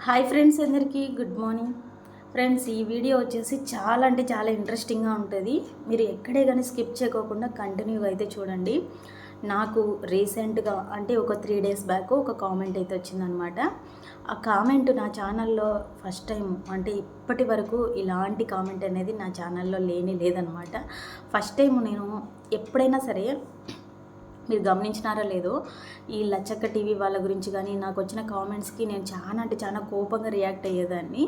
Hi friends, అందరికీ good morning. Friends, ఈ video వచ్చేసి చాలా అంటే చాలా ఇంట్రెస్టింగ్గా ఉంటుంది. మీరు ఎక్కడే కానీ స్కిప్ చేయకోకుండా కంటిన్యూగా అయితే చూడండి. నాకు రీసెంట్గా అంటే ఒక 3 days బ్యాక్ ఒక కామెంట్ అయితే వచ్చిందనమాట. ఆ కామెంట్ నా ఛానల్లో ఫస్ట్ టైం, అంటే ఇప్పటి వరకు ఇలాంటి కామెంట్ అనేది నా ఛానల్లో లేదనమాట. ఫస్ట్ టైం నేను ఎప్పుడైనా సరే, మీరు గమనించినారో లేదో, ఈ లచ్చక్క టీవీ వాళ్ళ గురించి కానీ నాకు వచ్చిన కామెంట్స్కి నేను చాలా అంటే చాలా కోపంగా రియాక్ట్ అయ్యేదాన్ని.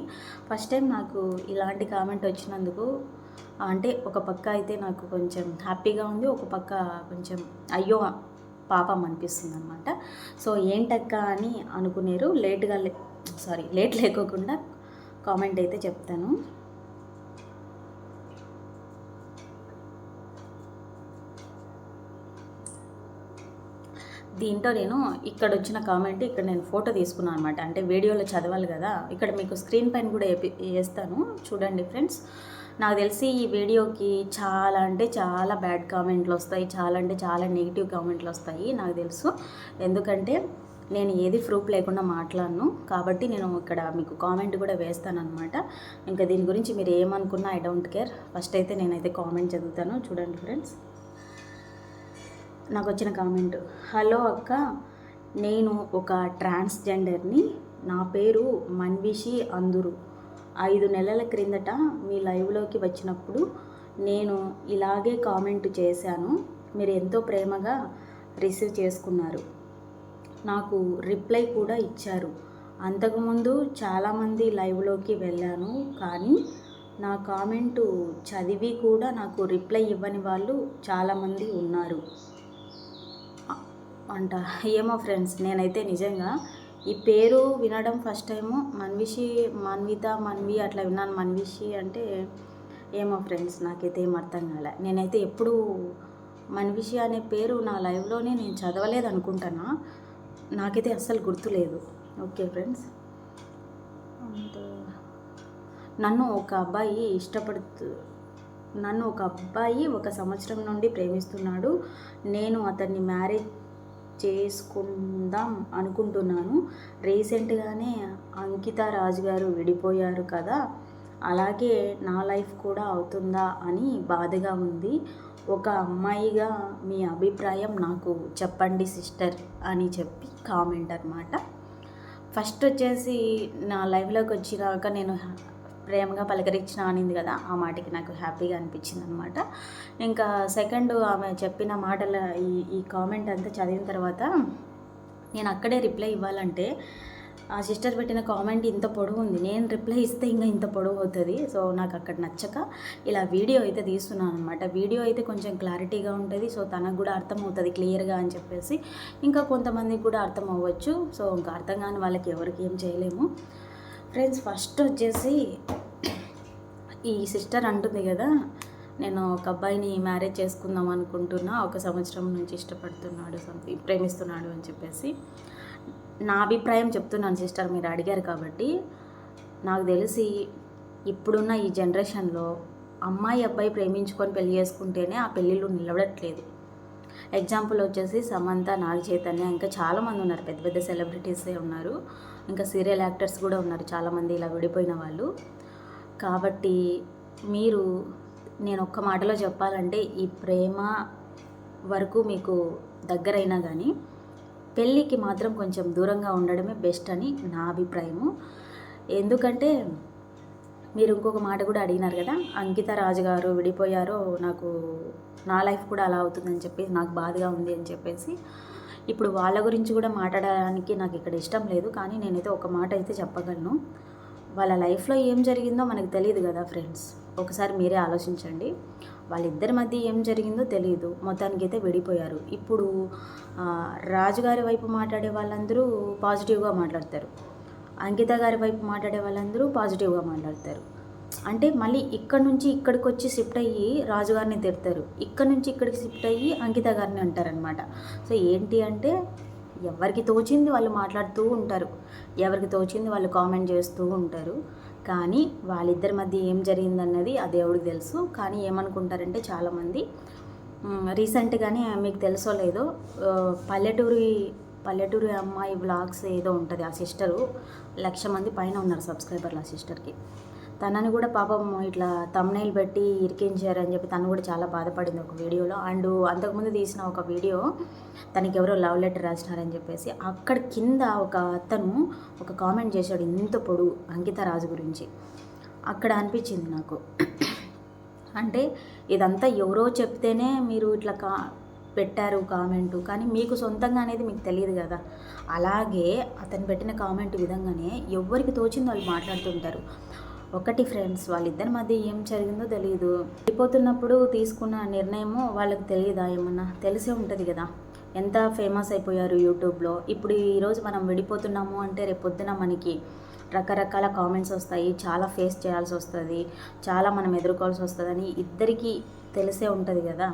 ఫస్ట్ టైం నాకు ఇలాంటి కామెంట్ వచ్చినందుకు అంటే ఒక పక్క అయితే నాకు కొంచెం హ్యాపీగా ఉంది, ఒక పక్క కొంచెం అయ్యో పాపం అనిపిస్తుంది అనమాట. సో ఏంటక్క అని అనుకునేరు. లేట్ లేకోకుండా కామెంట్ అయితే చెప్తాను. దీంట్లో నేను ఇక్కడ వచ్చిన కామెంట్ ఇక్కడ నేను ఫోటో తీసుకున్నాను అనమాట. అంటే వీడియోలో చదవాలి కదా, ఇక్కడ మీకు స్క్రీన్ పైన కూడా వేస్తాను చూడండి ఫ్రెండ్స్. నాకు తెలిసి ఈ వీడియోకి చాలా అంటే చాలా బ్యాడ్ కామెంట్లు వస్తాయి, చాలా అంటే చాలా నెగిటివ్ కామెంట్లు వస్తాయి నాకు తెలుసు. ఎందుకంటే నేను ఏది ప్రూఫ్ లేకుండా మాట్లాడను కాబట్టి నేను ఇక్కడ మీకు కామెంట్ కూడా వేస్తానన్నమాట. ఇంకా దీని గురించి మీరు ఏమనుకున్నా ఐ డోంట్ కేర్. ఫస్ట్ అయితే నేనైతే కామెంట్ చదువుతాను చూడండి ఫ్రెండ్స్. నాకు వచ్చిన కామెంట్: హలో అక్క, నేను ఒక ట్రాన్స్జెండర్ని, నా పేరు మన్విషి అందరు. 5 నెలల క్రిందట మీ లైవ్లోకి వచ్చినప్పుడు నేను ఇలాగే కామెంట్ చేశాను. మీరు ఎంతో ప్రేమగా రిసీవ్ చేసుకున్నారు, నాకు రిప్లై కూడా ఇచ్చారు. అంతకుముందు చాలామంది లైవ్లోకి వెళ్ళాను, కానీ నా కామెంటు చదివి కూడా నాకు రిప్లై ఇవ్వని వాళ్ళు చాలామంది ఉన్నారు అంట. ఏమో ఫ్రెండ్స్, నేనైతే నిజంగా ఈ పేరు వినడం ఫస్ట్ టైము. మన్వి అట్లా విన్నాను. మన్విషి అంటే ఏమో ఫ్రెండ్స్, నాకైతే ఏం అర్థం కాలే. నేనైతే ఎప్పుడు మన్విషి అనే పేరు నా లైవ్లోనే నేను చదవలేదు అనుకుంటానా, నాకైతే అస్సలు గుర్తులేదు. ఓకే ఫ్రెండ్స్, నన్ను ఒక అబ్బాయి 1 సంవత్సరం నుండి ప్రేమిస్తున్నాడు. నేను అతన్ని మ్యారేజ్ చేసుకుందాం అనుకుంటున్నాను. రీసెంట్గానే అంకిత రాజు గారు విడిపోయారు కదా, అలాగే నా లైఫ్ కూడా అవుతుందా అని బాధగా ఉంది. ఒక అమ్మాయిగా మీ అభిప్రాయం నాకు చెప్పండి సిస్టర్ అని చెప్పి కామెంట్ అనమాట. ఫస్ట్ వచ్చేసి నా లైవ్లోకి వచ్చినాక నేను ప్రేమగా పలకరించిన అనింది కదా, ఆ మాటకి నాకు హ్యాపీగా అనిపించింది అనమాట. ఇంకా సెకండ్ ఆమె చెప్పిన మాటల ఈ కామెంట్ అంతా చదివిన తర్వాత నేను అక్కడే రిప్లై ఇవ్వాలంటే ఆ సిస్టర్ పెట్టిన కామెంట్ ఇంత పొడవు ఉంది, నేను రిప్లై ఇస్తే ఇంకా ఇంత పొడవు అవుతుంది. సో నాకు అక్కడ నచ్చక ఇలా వీడియో అయితే తీస్తున్నాను అనమాట. వీడియో అయితే కొంచెం క్లారిటీగా ఉంటుంది, సో తనకు కూడా అర్థమవుతుంది క్లియర్గా అని చెప్పేసి. ఇంకా కొంతమందికి కూడా అర్థం అవ్వచ్చు. సో ఇంకా అర్థం కాని వాళ్ళకి ఎవరికి ఏం చేయలేము ఫ్రెండ్స్. ఫస్ట్ వచ్చేసి ఈ సిస్టర్ అంటుంది కదా, నేను ఒక అబ్బాయిని మ్యారేజ్ చేసుకుందాం అనుకుంటున్నా, 1 సంవత్సరం నుంచి ఇష్టపడుతున్నాడు, ప్రేమిస్తున్నాడు అని చెప్పేసి. నా అభిప్రాయం చెప్తున్నాను సిస్టర్, మీరు అడిగారు కాబట్టి. నాకు తెలిసి ఇప్పుడున్న ఈ జనరేషన్లో అమ్మాయి అబ్బాయి ప్రేమించుకొని పెళ్లి చేసుకుంటేనే ఆ పెళ్ళిళ్ళు నిలబడట్లేదు. ఎగ్జాంపుల్ వచ్చేసి సమంత, నాగ చైతన్య, ఇంకా చాలామంది ఉన్నారు, పెద్ద పెద్ద సెలబ్రిటీసే ఉన్నారు, ఇంకా సీరియల్ యాక్టర్స్ కూడా ఉన్నారు చాలామంది ఇలా విడిపోయిన వాళ్ళు. కాబట్టి నేను ఒక్క మాటలో చెప్పాలంటే, ఈ ప్రేమ వరకు మీకు దగ్గరైనా కానీ పెళ్ళికి మాత్రం కొంచెం దూరంగా ఉండడమే బెస్ట్ అని నా అభిప్రాయము. ఎందుకంటే మీరు ఇంకొక మాట కూడా అడిగినారు కదా, అంకిత రాజు గారు విడిపోయారో నా లైఫ్ కూడా అలా అవుతుందని చెప్పి నాకు బాధగా ఉంది అని చెప్పేసి. ఇప్పుడు వాళ్ళ గురించి కూడా మాట్లాడడానికి నాకు ఇక్కడ ఇష్టం లేదు, కానీ నేనైతే ఒక మాట అయితే చెప్పగలను. వాళ్ళ లైఫ్లో ఏం జరిగిందో మనకు తెలియదు కదా ఫ్రెండ్స్. ఒకసారి మీరే ఆలోచించండి, వాళ్ళిద్దరి మధ్య ఏం జరిగిందో తెలియదు, మొత్తానికైతే విడిపోయారు. ఇప్పుడు రాజుగారి వైపు మాట్లాడే వాళ్ళందరూ పాజిటివ్గా మాట్లాడతారు, అంకిత గారి వైపు మాట్లాడే వాళ్ళందరూ పాజిటివ్గా మాట్లాడతారు. అంటే మళ్ళీ ఇక్కడ నుంచి ఇక్కడికి వచ్చి షిఫ్ట్ అయ్యి రాజుగారిని తిడతారు, ఇక్కడ నుంచి ఇక్కడికి షిఫ్ట్ అయ్యి అంకిత గారిని అంటారనమాట. సో ఏంటి అంటే, ఎవరికి తోచింది వాళ్ళు మాట్లాడుతూ ఉంటారు, ఎవరికి తోచింది వాళ్ళు కామెంట్ చేస్తూ ఉంటారు. కానీ వాళ్ళిద్దరి మధ్య ఏం జరిగిందన్నది ఆ దేవుడికి తెలుసు. కానీ ఏమనుకుంటారంటే చాలామంది, రీసెంట్గానే మీకు తెలుసో లేదో, పల్లెటూరి పల్లెటూరు అమ్మాయి వ్లాగ్స్ ఏదో ఉంటుంది, ఆ సిస్టరు 1,00,000 మంది పైన ఉన్నారు సబ్స్క్రైబర్లు ఆ సిస్టర్కి. తనని కూడా పాపం ఇట్లా తమ్నైల్ పెట్టి ఇరికించారని చెప్పి తను కూడా చాలా బాధపడింది ఒక వీడియోలో. అండ్ అంతకుముందు తీసిన ఒక వీడియో తనకి ఎవరో లవ్ లెటర్ రాసినారని చెప్పేసి అక్కడ కింద ఒక అతను ఒక కామెంట్ చేశాడు ఇంత పొడుగు అంకిత రాజు గురించి. అక్కడ అనిపించింది నాకు, అంటే ఇదంతా ఎవరో చెప్తేనే మీరు ఇట్లా పెట్టారు కామెంటు, కానీ మీకు సొంతంగా అనేది మీకు తెలియదు కదా. అలాగే అతను పెట్టిన కామెంట్ విధంగానే ఎవరికి తోచిందో వాళ్ళు మాట్లాడుతుంటారు. ఒకటి ఫ్రెండ్స్, వాళ్ళిద్దరి మధ్య ఏం జరిగిందో తెలియదు. వెళ్ళిపోతున్నప్పుడు తీసుకున్న నిర్ణయము వాళ్ళకి తెలియదా? ఏమన్నా తెలిసే ఉంటుంది కదా. ఎంత ఫేమస్ అయిపోయారు యూట్యూబ్లో. ఇప్పుడు ఈరోజు మనం విడిపోతున్నాము అంటే రేపొద్దున మనకి రకరకాల కామెంట్స్ వస్తాయి, చాలా ఫేస్ చేయాల్సి వస్తుంది, చాలా మనం ఎదుర్కోవాల్సి వస్తుందని ఇద్దరికీ తెలిసే ఉంటుంది కదా.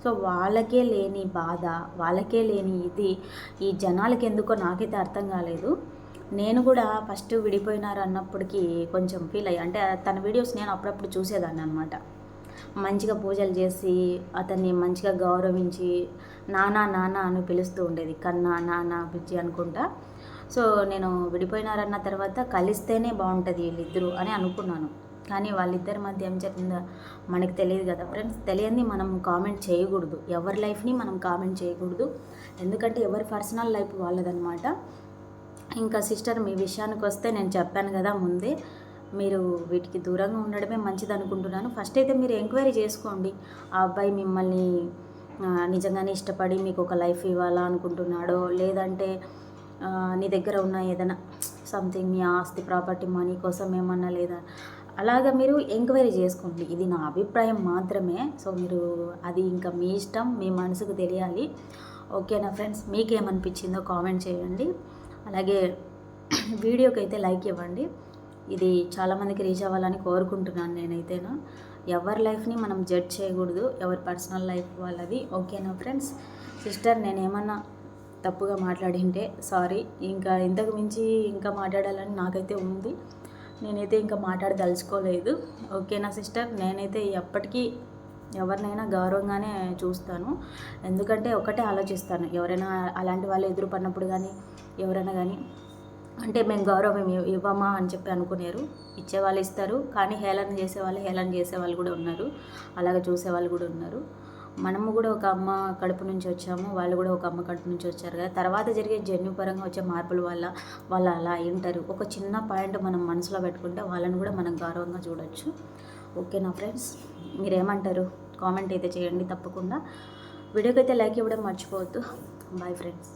సో వాళ్ళకే లేని బాధ, వాళ్ళకే లేని ఇది ఈ జనాలకి ఎందుకో నాకైతే అర్థం కాలేదు. నేను కూడా ఫస్ట్ విడిపోయినారు అన్నప్పటికీ కొంచెం ఫీల్ అయ్యి, అంటే తన వీడియోస్ నేను అప్పుడప్పుడు చూసేదాన్ని అనమాట. మంచిగా పూజలు చేసి అతన్ని మంచిగా గౌరవించి నానా నాన్న అని పిలుస్తూ ఉండేది, కన్నా నాన్న పిచ్చి అనుకుంటా. సో నేను విడిపోయినారన్న తర్వాత కలిస్తేనే బాగుంటుంది వీళ్ళిద్దరూ అని అనుకున్నాను. కానీ వాళ్ళిద్దరి మధ్య ఏం జరిగిందో మనకు తెలియదు కదా ఫ్రెండ్స్. తెలియంది మనం కామెంట్ చేయకూడదు, ఎవరి లైఫ్ని మనం కామెంట్ చేయకూడదు, ఎందుకంటే ఎవరి పర్సనల్ లైఫ్ వాళ్ళదనమాట. ఇంకా సిస్టర్, మీ విషయానికి వస్తే నేను చెప్పాను కదా ముందే, మీరు వీటికి దూరంగా ఉండడమే మంచిది అనుకుంటున్నాను. ఫస్ట్ అయితే మీరు ఎంక్వైరీ చేసుకోండి, ఆ అబ్బాయి మిమ్మల్ని నిజంగానే ఇష్టపడి మీకు ఒక లైఫ్ ఇవ్వాలా అనుకుంటున్నాడో, లేదంటే నీ దగ్గర ఉన్న ఏదైనా సంథింగ్ మీ ఆస్తి ప్రాపర్టీ మనీ కోసం ఏమన్నా లేదా, అలాగా మీరు ఎంక్వైరీ చేసుకోండి. ఇది నా అభిప్రాయం మాత్రమే. సో మీరు అది ఇంకా మీ ఇష్టం, మీ మనసుకు తెలియాలి. ఓకేనా ఫ్రెండ్స్, మీకేమనిపించిందో కామెంట్ చేయండి. అలాగే వీడియోకి అయితే లైక్ ఇవ్వండి. ఇది చాలామందికి రీచ్ అవ్వాలని కోరుకుంటున్నాను నేనైతేనా. ఎవరి లైఫ్ని మనం జడ్జ్ చేయకూడదు, ఎవరి పర్సనల్ లైఫ్ వాళ్ళది. ఓకేనా ఫ్రెండ్స్. సిస్టర్, నేనేమన్నా తప్పుగా మాట్లాడింటే సారీ. ఇంకా ఇంతకు మించి ఇంకా మాట్లాడాలని నాకైతే ఉంది, నేనైతే ఇంకా మాట్లాడదలుచుకోలేదు. ఓకేనా సిస్టర్. నేనైతే ఎప్పటికీ ఎవరినైనా గౌరవంగానే చూస్తాను, ఎందుకంటే ఒకటే ఆలోచిస్తాను, ఎవరైనా అలాంటి వాళ్ళు ఎదురుపడినప్పుడు కానీ ఎవరైనా కానీ అంటే మేము గౌరవం ఇవ్వమా అని చెప్పి అనుకునేరు. ఇచ్చేవాళ్ళు ఇస్తారు, కానీ హేళన చేసేవాళ్ళు కూడా ఉన్నారు, అలాగే చూసేవాళ్ళు కూడా ఉన్నారు. మనము కూడా ఒక అమ్మ కడుపు నుంచి వచ్చాము, వాళ్ళు కూడా ఒక అమ్మ కడుపు నుంచి వచ్చారు కదా. తర్వాత జరిగే జన్యుపరంగా వచ్చే మార్పుల వల్ల వాళ్ళు అలా ఉంటారు. ఒక చిన్న పాయింట్ మనం మనసులో పెట్టుకుంటే వాళ్ళని కూడా మనం గౌరవంగా చూడొచ్చు. ఓకేనా ఫ్రెండ్స్, మీరేమంటారు కామెంట్ అయితే చేయండి తప్పకుండా. వీడియోకి అయితే లైక్ ఇవ్వడం మర్చిపోవద్దు. Bye friends.